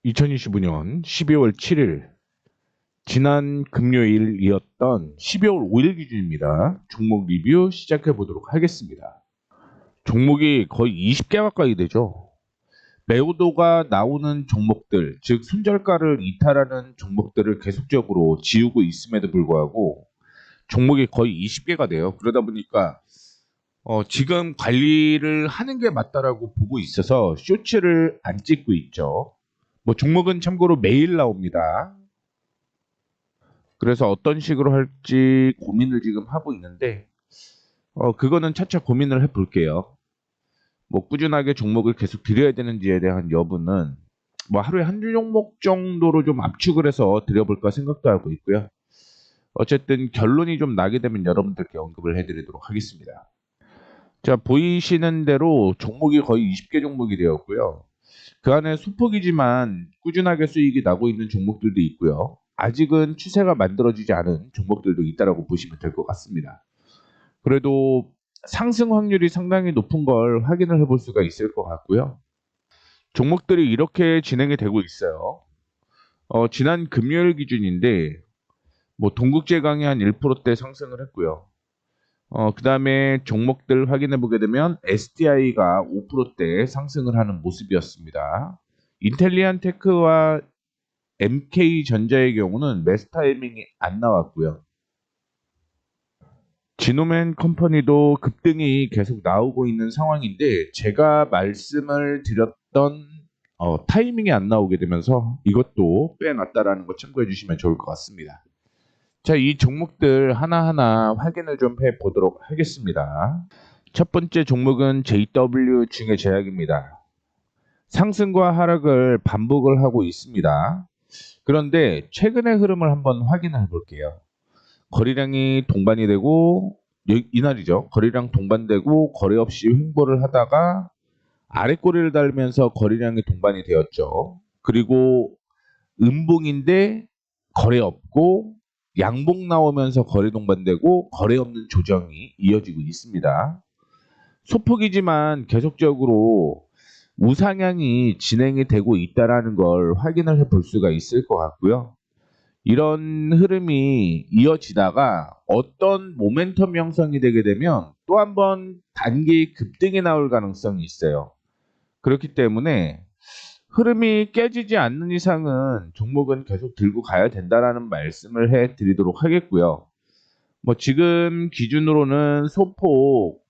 2025년 12월 7일 지난 금요일이었던 12월 5일 기준입니다. 종목 리뷰 시작해 보도록 하겠습니다. 종목이 거의 20개 가까이 되죠. 매도가 나오는 종목들, 즉 손절가를 이탈하는 종목들을 계속적으로 지우고 있음에도 불구하고 종목이 거의 20개가 돼요. 그러다 보니까 지금 관리를 하는 게 맞다라고 보고 있어서 쇼츠를 안 찍고 있죠. 종목은 참고로 매일 나옵니다. 그래서 어떤 식으로 할지 고민을 지금 하고 있는데 그거는 차차 고민을 해볼게요. 꾸준하게 종목을 계속 드려야 되는지에 대한 여부는 하루에 한두 종목 정도로 좀 압축을 해서 드려볼까 생각도 하고 있고요. 어쨌든 결론이 좀 나게 되면 여러분들께 언급을 해드리도록 하겠습니다. 자, 보이시는 대로 종목이 거의 20개 종목이 되었고요. 그 안에 소폭이지만 꾸준하게 수익이 나고 있는 종목들도 있고요. 아직은 추세가 만들어지지 않은 종목들도 있다라고 보시면 될 것 같습니다. 그래도 상승 확률이 상당히 높은 걸 확인을 해볼 수가 있을 것 같고요. 종목들이 이렇게 진행이 되고 있어요. 지난 금요일 기준인데 동국제강이 한 1%대 상승을 했고요. 그 다음에 종목들 확인해 보게 되면 SDI가 5%대 상승을 하는 모습이었습니다. 인텔리안테크와 MK전자의 경우는 매수 타이밍이 안 나왔고요. 지노맨 컴퍼니도 급등이 계속 나오고 있는 상황인데 제가 말씀을 드렸던 타이밍이 안 나오게 되면서 이것도 빼놨다라는 거 참고해 주시면 좋을 것 같습니다. 자, 이 종목들 하나하나 확인을 좀 해보도록 하겠습니다. 첫 번째 종목은 JW 중해제약입니다. 상승과 하락을 반복을 하고 있습니다. 그런데 최근의 흐름을 한번 확인해 볼게요. 거래량이 동반이 되고 이날이죠. 거래량 동반되고 거래 없이 횡보를 하다가 아래 꼬리를 달면서 거래량이 동반이 되었죠. 그리고 음봉인데 거래 없고 양봉 나오면서 거래 동반되고 거래 없는 조정이 이어지고 있습니다. 소폭이지만 계속적으로 우상향이 진행이 되고 있다는 걸 확인을 해볼 수가 있을 것 같고요. 이런 흐름이 이어지다가 어떤 모멘텀 형성이 되게 되면 또 한 번 단기 급등이 나올 가능성이 있어요. 그렇기 때문에 흐름이 깨지지 않는 이상은 종목은 계속 들고 가야 된다라는 말씀을 해드리도록 하겠고요. 지금 기준으로는 소폭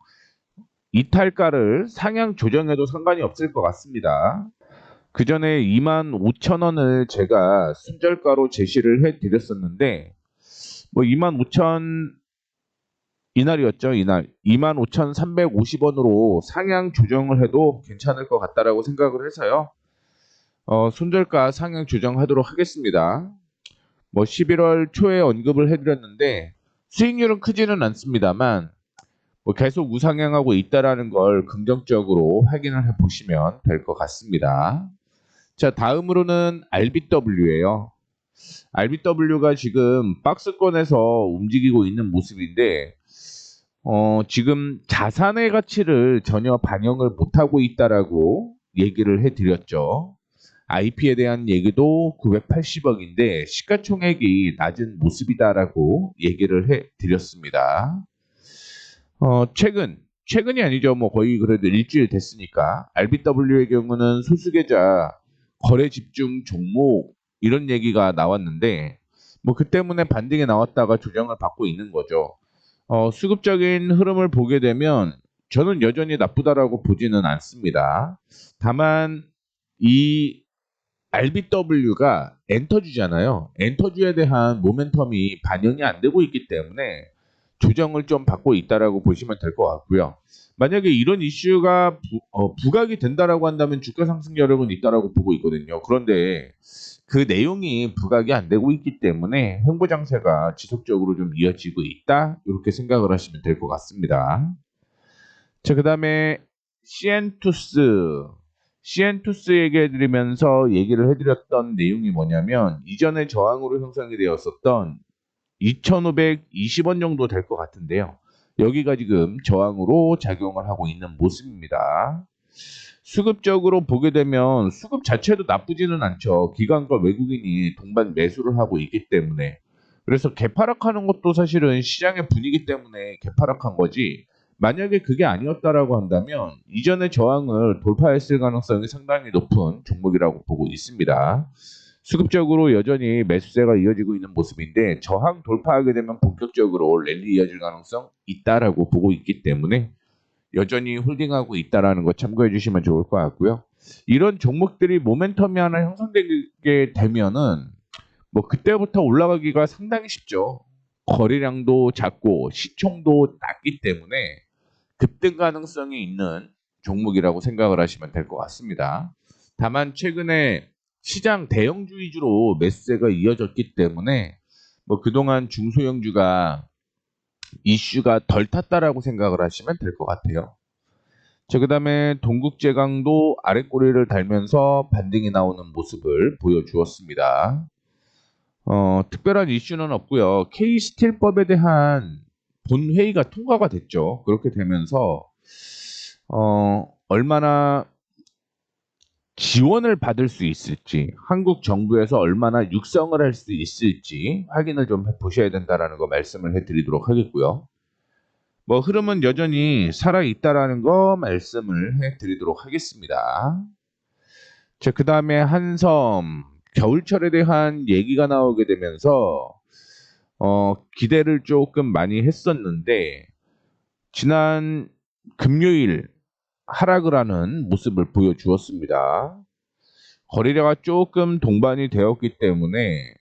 이탈가를 상향 조정해도 상관이 없을 것 같습니다. 그 전에 25,000원을 제가 순절가로 제시를 해드렸었는데 25,000 이날이었죠. 이날 25,350원으로 상향 조정을 해도 괜찮을 것 같다라고 생각을 해서요. 순절가 상향 조정하도록 하겠습니다. 11월 초에 언급을 해드렸는데 수익률은 크지는 않습니다만 계속 우상향하고 있다라는 걸 긍정적으로 확인을 해보시면 될 것 같습니다. 자, 다음으로는 RBW예요. RBW가 지금 박스권에서 움직이고 있는 모습인데 지금 자산의 가치를 전혀 반영을 못하고 있다라고 얘기를 해드렸죠. IP에 대한 얘기도 980억인데 시가총액이 낮은 모습이다라고 얘기를 해드렸습니다. 최근이 아니죠. 거의 그래도 일주일 됐으니까 RBW의 경우는 소수계좌 거래 집중 종목 이런 얘기가 나왔는데 그 때문에 반등이 나왔다가 조정을 받고 있는 거죠. 수급적인 흐름을 보게 되면 저는 여전히 나쁘다라고 보지는 않습니다. 다만 이 RBW가 엔터주잖아요. 엔터주에 대한 모멘텀이 반영이 안 되고 있기 때문에 조정을 좀 받고 있다라고 보시면 될 것 같고요. 만약에 이런 이슈가 부각이 된다라고 한다면 주가 상승 여력은 있다라고 보고 있거든요. 그런데 그 내용이 부각이 안 되고 있기 때문에 횡보 장세가 지속적으로 좀 이어지고 있다. 이렇게 생각을 하시면 될 것 같습니다. 자, 그다음에 시엔투스 얘기해드리면서 얘기를 해드렸던 내용이 뭐냐면 이전에 저항으로 형성이 되었었던 2,520원 정도 될 것 같은데요. 여기가 지금 저항으로 작용을 하고 있는 모습입니다. 수급적으로 보게 되면 수급 자체도 나쁘지는 않죠. 기관과 외국인이 동반 매수를 하고 있기 때문에. 그래서 개파락하는 것도 사실은 시장의 분위기 때문에 개파락한 거지. 만약에 그게 아니었다라고 한다면 이전의 저항을 돌파했을 가능성이 상당히 높은 종목이라고 보고 있습니다. 수급적으로 여전히 매수세가 이어지고 있는 모습인데 저항 돌파하게 되면 본격적으로 랠리 이어질 가능성 있다라고 보고 있기 때문에 여전히 홀딩하고 있다라는 거 참고해 주시면 좋을 것 같고요. 이런 종목들이 모멘텀이 하나 형성되게 되면은 뭐 그때부터 올라가기가 상당히 쉽죠. 거래량도 작고 시총도 낮기 때문에 급등 가능성이 있는 종목이라고 생각을 하시면 될 것 같습니다. 다만 최근에 시장 대형주 위주로 매수세가 이어졌기 때문에 뭐 그동안 중소형주가 이슈가 덜 탔다라고 생각을 하시면 될 것 같아요. 자, 그다음에 동국제강도 아랫꼬리를 달면서 반등이 나오는 모습을 보여주었습니다. 특별한 이슈는 없고요. K스틸법에 대한 본회의가 통과가 됐죠. 그렇게 되면서 얼마나 지원을 받을 수 있을지, 한국 정부에서 얼마나 육성을 할 수 있을지 확인을 좀 보셔야 된다라는 거 말씀을 해드리도록 하겠고요. 뭐 흐름은 여전히 살아 있다라는 거 말씀을 해드리도록 하겠습니다. 자, 그 다음에 한섬 겨울철에 대한 얘기가 나오게 되면서 기대를 조금 많이 했었는데 지난 금요일 하락을 하는 모습을 보여주었습니다. 거래량가 조금 동반이 되었기 때문에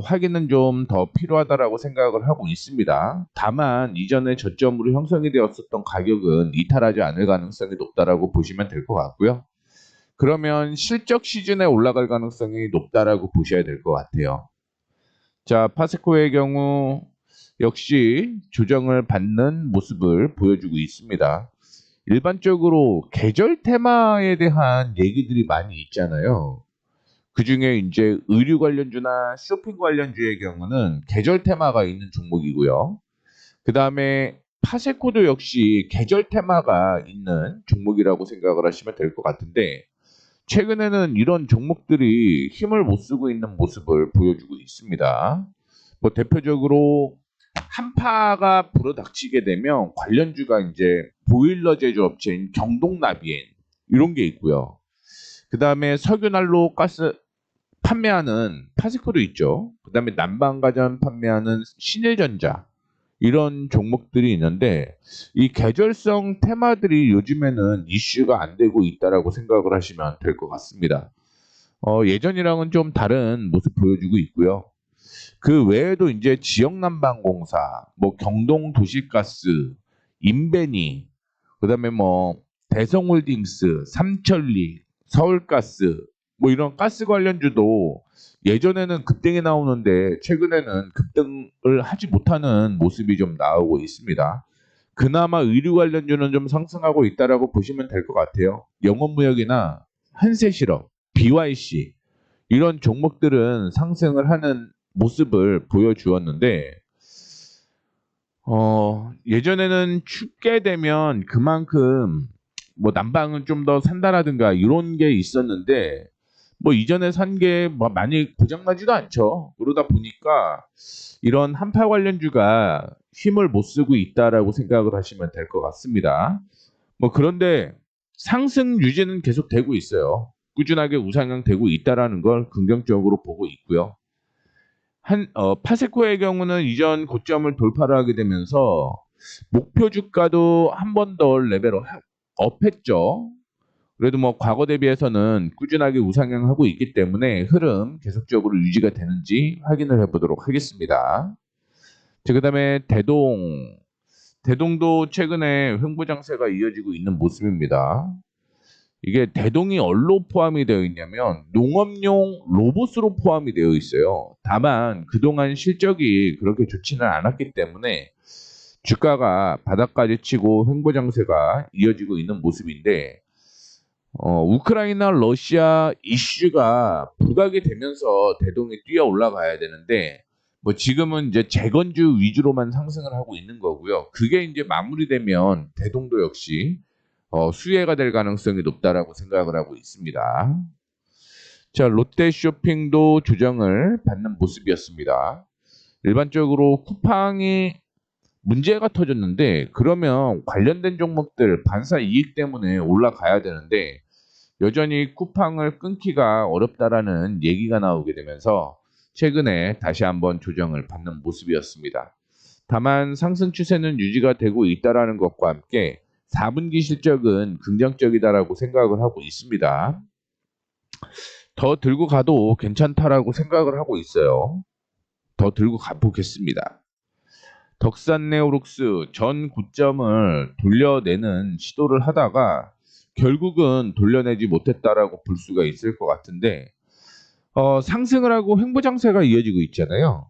확인은 좀 더 필요하다라고 생각을 하고 있습니다. 다만 이전에 저점으로 형성이 되었었던 가격은 이탈하지 않을 가능성이 높다라고 보시면 될 것 같고요. 그러면 실적 시즌에 올라갈 가능성이 높다라고 보셔야 될 것 같아요. 자, 파세코의 경우 역시 조정을 받는 모습을 보여주고 있습니다. 일반적으로 계절 테마에 대한 얘기들이 많이 있잖아요. 그 중에 이제 의류 관련주나 쇼핑 관련주의 경우는 계절 테마가 있는 종목이고요. 그 다음에 파세코도 역시 계절 테마가 있는 종목이라고 생각을 하시면 될 것 같은데 최근에는 이런 종목들이 힘을 못 쓰고 있는 모습을 보여주고 있습니다. 뭐 대표적으로 한파가 불어닥치게 되면 관련주가 이제 보일러 제조업체인 경동나비엔 이런 게 있고요. 그 다음에 석유난로 가스 판매하는 파세코도 있죠. 그 다음에 난방가전 판매하는 신일전자 이런 종목들이 있는데 이 계절성 테마들이 요즘에는 이슈가 안 되고 있다라고 생각을 하시면 될 것 같습니다. 예전이랑은 좀 다른 모습 보여주고 있고요. 그 외에도 이제 지역난방공사, 뭐 경동도시가스, 인베니, 그다음에 뭐 대성홀딩스, 삼천리, 서울가스, 뭐 이런 가스 관련주도 예전에는 급등이 나오는데 최근에는 급등을 하지 못하는 모습이 좀 나오고 있습니다. 그나마 의류 관련주는 좀 상승하고 있다라고 보시면 될 것 같아요. 영업무역이나 한세실업, BYC 이런 종목들은 상승을 하는 모습을 보여주었는데 예전에는 춥게 되면 그만큼 뭐 난방은 좀 더 산다라든가 이런 게 있었는데 뭐 이전에 산 게 뭐 많이 고장나지도 않죠. 그러다 보니까 이런 한파 관련주가 힘을 못 쓰고 있다라고 생각을 하시면 될 것 같습니다. 뭐 그런데 상승 유지는 계속 되고 있어요. 꾸준하게 우상향 되고 있다라는 걸 긍정적으로 보고 있고요. 파세코의 경우는 이전 고점을 돌파를 하게 되면서 목표 주가도 한 번 더 업했죠. 그래도 뭐 과거 대비해서는 꾸준하게 우상향하고 있기 때문에 흐름 계속적으로 유지가 되는지 확인을 해보도록 하겠습니다. 자, 그다음에 대동도 최근에 횡보장세가 이어지고 있는 모습입니다. 이게 대동이 얼로 포함이 되어 있냐면 농업용 로봇으로 포함이 되어 있어요. 다만 그동안 실적이 그렇게 좋지는 않았기 때문에 주가가 바닥까지 치고 횡보장세가 이어지고 있는 모습인데 우크라이나 러시아 이슈가 부각이 되면서 대동이 뛰어 올라가야 되는데 뭐 지금은 이제 재건주 위주로만 상승을 하고 있는 거고요. 그게 이제 마무리되면 대동도 역시 수혜가 될 가능성이 높다라고 생각을 하고 있습니다. 자, 롯데쇼핑도 조정을 받는 모습이었습니다. 일반적으로 쿠팡이 문제가 터졌는데 그러면 관련된 종목들 반사 이익 때문에 올라가야 되는데 여전히 쿠팡을 끊기가 어렵다라는 얘기가 나오게 되면서 최근에 다시 한번 조정을 받는 모습이었습니다. 다만 상승 추세는 유지가 되고 있다라는 것과 함께 4분기 실적은 긍정적이다라고 생각을 하고 있습니다. 더 들고 가도 괜찮다라고 생각을 하고 있어요. 더 들고 가보겠습니다. 덕산네오룩스 전 고점을 돌려내는 시도를 하다가 결국은 돌려내지 못했다라고 볼 수가 있을 것 같은데 상승을 하고 횡보장세가 이어지고 있잖아요.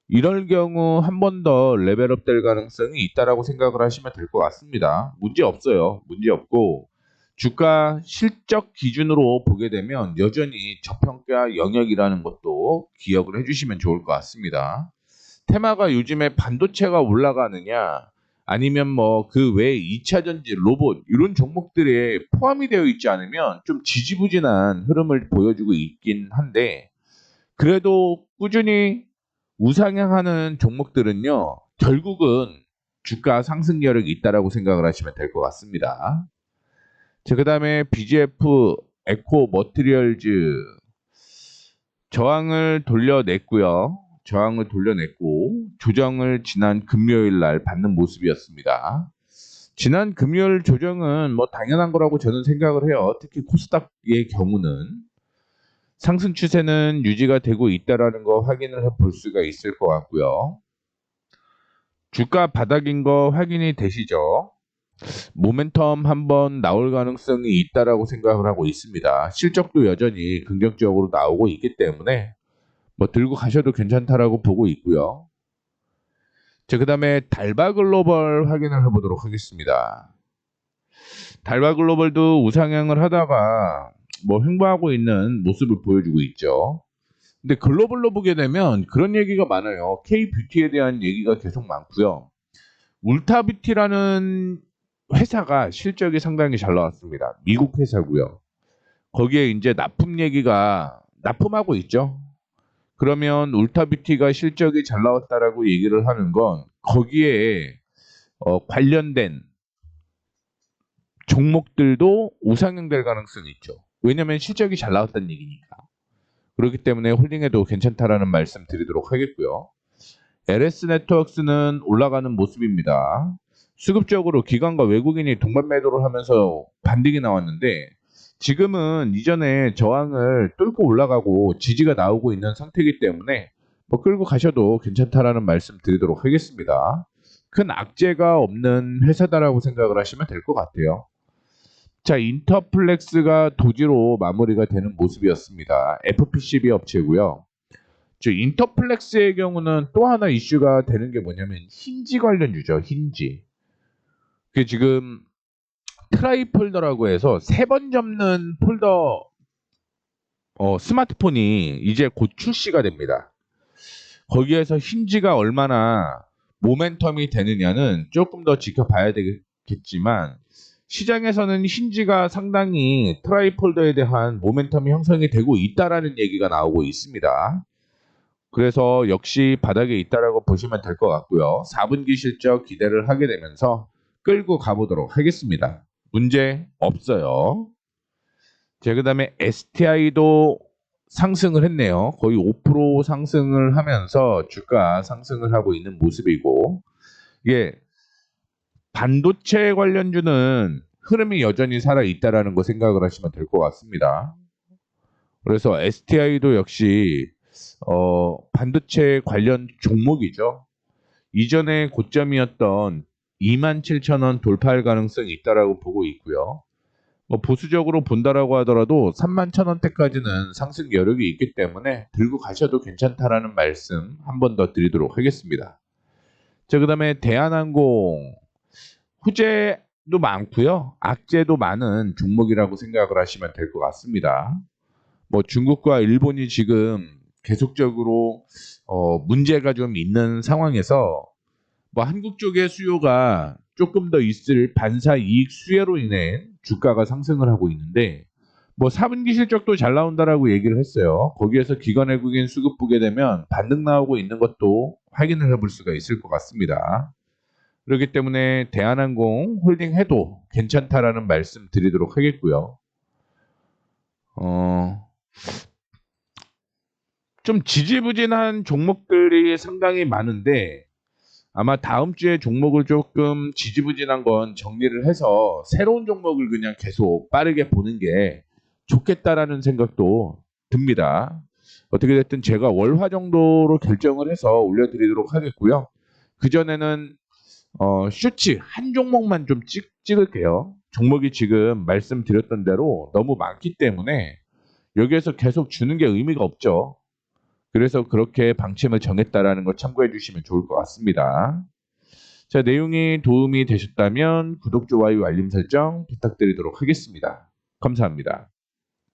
이럴 경우 한 번 더 레벨업 될 가능성이 있다라고 생각을 하시면 될 것 같습니다. 문제 없어요. 문제 없고 주가 실적 기준으로 보게 되면 여전히 저평가 영역이라는 것도 기억을 해주시면 좋을 것 같습니다. 테마가 요즘에 반도체가 올라가느냐 아니면 뭐 그 외에 2차 전지, 로봇 이런 종목들에 포함이 되어 있지 않으면 좀 지지부진한 흐름을 보여주고 있긴 한데 그래도 꾸준히 우상향하는 종목들은요 결국은 주가 상승 여력이 있다라고 생각을 하시면 될 것 같습니다. 자, 그다음에 BGF 에코 머티리얼즈 저항을 돌려냈고요. 저항을 돌려냈고 조정을 지난 금요일 날 받는 모습이었습니다. 지난 금요일 조정은 뭐 당연한 거라고 저는 생각을 해요. 특히 코스닥의 경우는 상승 추세는 유지가 되고 있다라는 거 확인을 볼 수가 있을 것 같고요. 주가 바닥인 거 확인이 되시죠? 모멘텀 한번 나올 가능성이 있다라고 생각을 하고 있습니다. 실적도 여전히 긍정적으로 나오고 있기 때문에 뭐 들고 가셔도 괜찮다라고 보고 있고요. 자, 그다음에 달바글로벌 확인을 해보도록 하겠습니다. 달바글로벌도 우상향을 하다가 뭐 횡보하고 있는 모습을 보여주고 있죠. 근데 글로벌로 보게 되면 그런 얘기가 많아요. K뷰티에 대한 얘기가 계속 많고요. 울타뷰티라는 회사가 실적이 상당히 잘 나왔습니다. 미국 회사고요. 거기에 이제 납품 얘기가 납품하고 있죠. 그러면 울타뷰티가 실적이 잘 나왔다라고 얘기를 하는 건 거기에 관련된 종목들도 우상향 될 가능성이 있죠. 왜냐하면 실적이 잘 나왔다는 얘기니까. 그렇기 때문에 홀딩해도 괜찮다라는 말씀 드리도록 하겠고요. LS 네트워크스는 올라가는 모습입니다. 수급적으로 기관과 외국인이 동반 매도를 하면서 반등이 나왔는데 지금은 이전에 저항을 뚫고 올라가고 지지가 나오고 있는 상태이기 때문에 뭐 끌고 가셔도 괜찮다라는 말씀 드리도록 하겠습니다. 큰 악재가 없는 회사다라고 생각을 하시면 될 것 같아요. 자, 인터플렉스가 도지로 마무리가 되는 모습이었습니다. FPCB 업체고요. 저 인터플렉스의 경우는 또 하나 이슈가 되는 게 뭐냐면 힌지 관련주죠. 힌지. 그 지금 트라이 폴더라고 해서 3번 접는 폴더 스마트폰이 이제 곧 출시가 됩니다. 거기에서 힌지가 얼마나 모멘텀이 되느냐는 조금 더 지켜봐야 되겠지만 시장에서는 힌지가 상당히 트라이폴더에 대한 모멘텀이 형성이 되고 있다라는 얘기가 나오고 있습니다. 그래서 역시 바닥에 있다라고 보시면 될 것 같고요. 4분기 실적 기대를 하게 되면서 끌고 가보도록 하겠습니다. 문제 없어요. 자, 그다음에 STI도 상승을 했네요. 거의 5% 상승을 하면서 주가 상승을 하고 있는 모습이고 이게 반도체 관련주는 흐름이 여전히 살아 있다라는 거 생각을 하시면 될 것 같습니다. 그래서 STI도 역시 반도체 관련 종목이죠. 이전에 고점이었던 27,000원 돌파할 가능성이 있다라고 보고 있고요. 뭐 보수적으로 본다라고 하더라도 31,000원대까지는 상승 여력이 있기 때문에 들고 가셔도 괜찮다라는 말씀 한 번 더 드리도록 하겠습니다. 자, 그다음에 대한항공 후재도 많고요. 악재도 많은 종목이라고 생각을 하시면 될 것 같습니다. 뭐 중국과 일본이 지금 계속적으로 문제가 좀 있는 상황에서 뭐 한국 쪽의 수요가 조금 더 있을 반사 이익 수혜로 인해 주가가 상승을 하고 있는데 뭐 4분기 실적도 잘 나온다라고 얘기를 했어요. 거기에서 기관 외국인 수급 보게 되면 반등 나오고 있는 것도 확인을 해볼 수가 있을 것 같습니다. 그렇기 때문에 대한항공 홀딩 해도 괜찮다라는 말씀 드리도록 하겠고요. 좀 지지부진한 종목들이 상당히 많은데 아마 다음 주에 종목을 조금 지지부진한 건 정리를 해서 새로운 종목을 그냥 계속 빠르게 보는 게 좋겠다라는 생각도 듭니다. 어떻게 됐든 제가 월화 정도로 결정을 해서 올려드리도록 하겠고요. 그전에는 슈츠 한 종목만 좀 찍을게요. 종목이 지금 말씀드렸던 대로 너무 많기 때문에 여기에서 계속 주는 게 의미가 없죠. 그래서 그렇게 방침을 정했다라는 거 참고해 주시면 좋을 것 같습니다. 자, 내용이 도움이 되셨다면 구독, 좋아요, 알림 설정 부탁드리도록 하겠습니다. 감사합니다.